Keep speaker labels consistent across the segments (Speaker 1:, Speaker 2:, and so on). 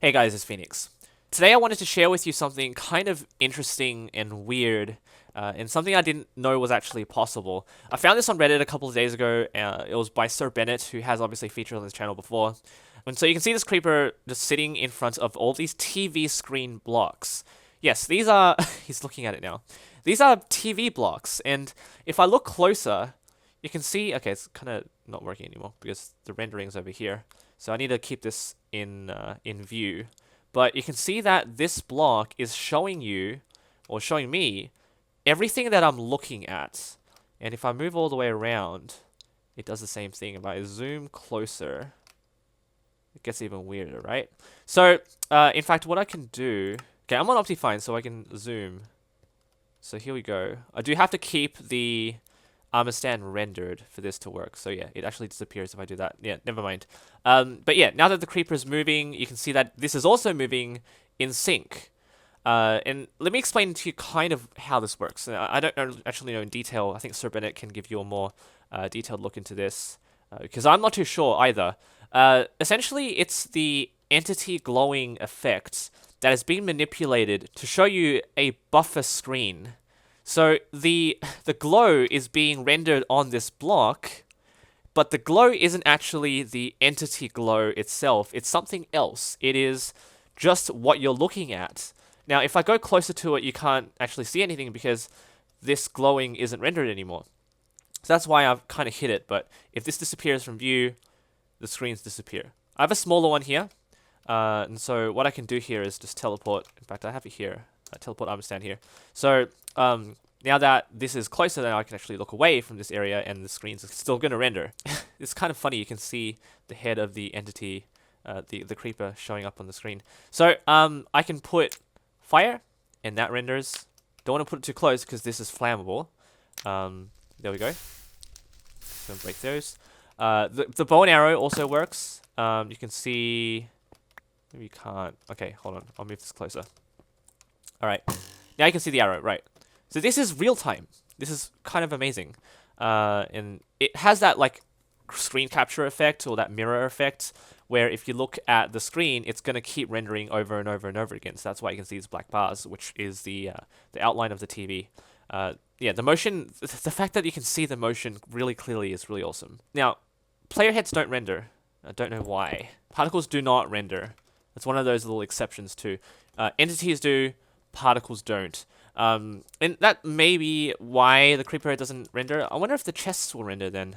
Speaker 1: Hey guys, it's Phoenix. Today I wanted to share with you something kind of interesting and weird, and something I didn't know was actually possible. I found this on Reddit a couple of days ago. It was by Sir Bennett, who has obviously featured on this channel before. And so you can see this creeper just sitting in front of all these TV screen blocks. Yes, these are... he's looking at it now. These are TV blocks, and if I look closer, you can see... Okay, it's kind of not working anymore because the rendering's over here. So I need to keep this in view. But you can see that this block is showing you, or showing me, everything that I'm looking at. And if I move all the way around, it does the same thing. If I zoom closer, it gets even weirder, right? So, in fact, what I can do... Okay, I'm on Optifine, so I can zoom. So here we go. I do have to keep the armor stand rendered for this to work. So yeah, it actually disappears if I do that. Yeah, never mind. But yeah, now that the creeper is moving, you can see that this is also moving in sync. And let me explain to you kind of how this works. I don't actually know in detail. I think Sir Bennett can give you a more detailed look into this, because I'm not too sure either. Essentially, it's the entity glowing effect that has been manipulated to show you a buffer screen. So the glow is being rendered on this block, but the glow isn't actually the entity glow itself. It's something else. It is just what you're looking at. Now, if I go closer to it, you can't actually see anything because this glowing isn't rendered anymore. So that's why I've kind of hid it, but if this disappears from view, the screens disappear. I have a smaller one here, and so what I can do here is just teleport. In fact, I have it here. Teleport armor stand here. So now that this is closer, then I can actually look away from this area and the screen's still going to render. It's kind of funny. You can see the head of the entity, the creeper showing up on the screen. So I can put fire and that renders. Don't want to put it too close because this is flammable. There we go. Just going to break those. The bow and arrow also works. You can see... Maybe you can't. Okay, hold on. I'll move this closer. Alright, now you can see the arrow, right. So this is real time. This is kind of amazing. And it has that like screen capture effect or that mirror effect where if you look at the screen, it's going to keep rendering over and over and over again. So that's why you can see these black bars, which is the outline of the TV. Yeah, the motion, the fact that you can see the motion really clearly is really awesome. Now, player heads don't render. I don't know why. Particles do not render. It's one of those little exceptions too. Entities do, particles don't. And that may be why the creeper doesn't render. I wonder if the chests will render then.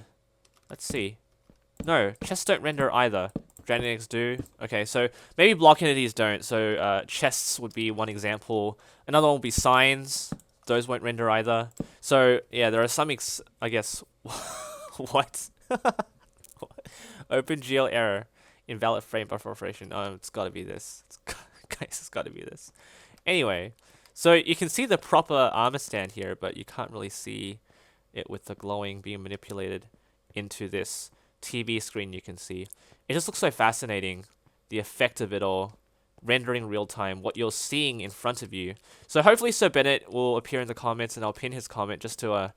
Speaker 1: Let's see. No, chests don't render either. Dragoneggs do. Okay, so maybe block entities don't. So chests would be one example. Another one would be signs. Those won't render either. So yeah, there are some I guess. What? OpenGL error. Invalid frame buffer operation. Oh, it's got to be this. Guys, it's got to be this. Anyway, so you can see the proper armor stand here, but you can't really see it with the glowing being manipulated into this TV screen you can see. It just looks so fascinating, the effect of it all, rendering real time, what you're seeing in front of you. So hopefully Sir Bennett will appear in the comments, and I'll pin his comment just to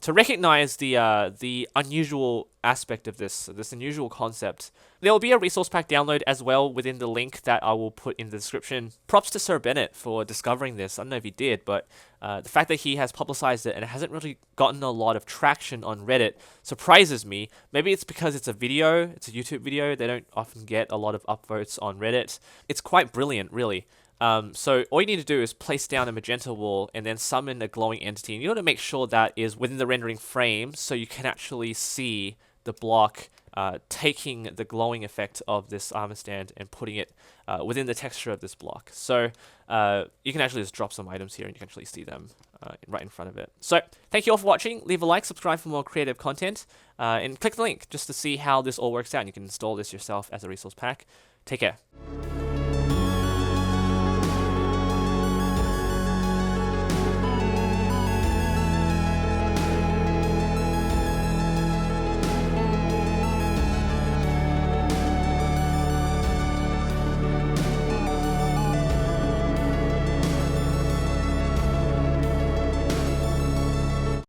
Speaker 1: recognize the unusual aspect of this unusual concept. There will be a resource pack download as well within the link that I will put in the description. Props to Sir Bennett for discovering this. I don't know if he did, but the fact that he has publicized it and it hasn't really gotten a lot of traction on Reddit surprises me. Maybe it's because it's a video, it's a YouTube video. They don't often get a lot of upvotes on Reddit. It's quite brilliant, really. So all you need to do is place down a Magenta Wool and then summon a glowing entity. And you want to make sure that is within the rendering frame so you can actually see the block taking the glowing effect of this armor stand and putting it within the texture of this block. So you can actually just drop some items here and you can actually see them right in front of it. So thank you all for watching. Leave a like, subscribe for more creative content, and click the link just to see how this all works out. And you can install this yourself as a resource pack. Take care.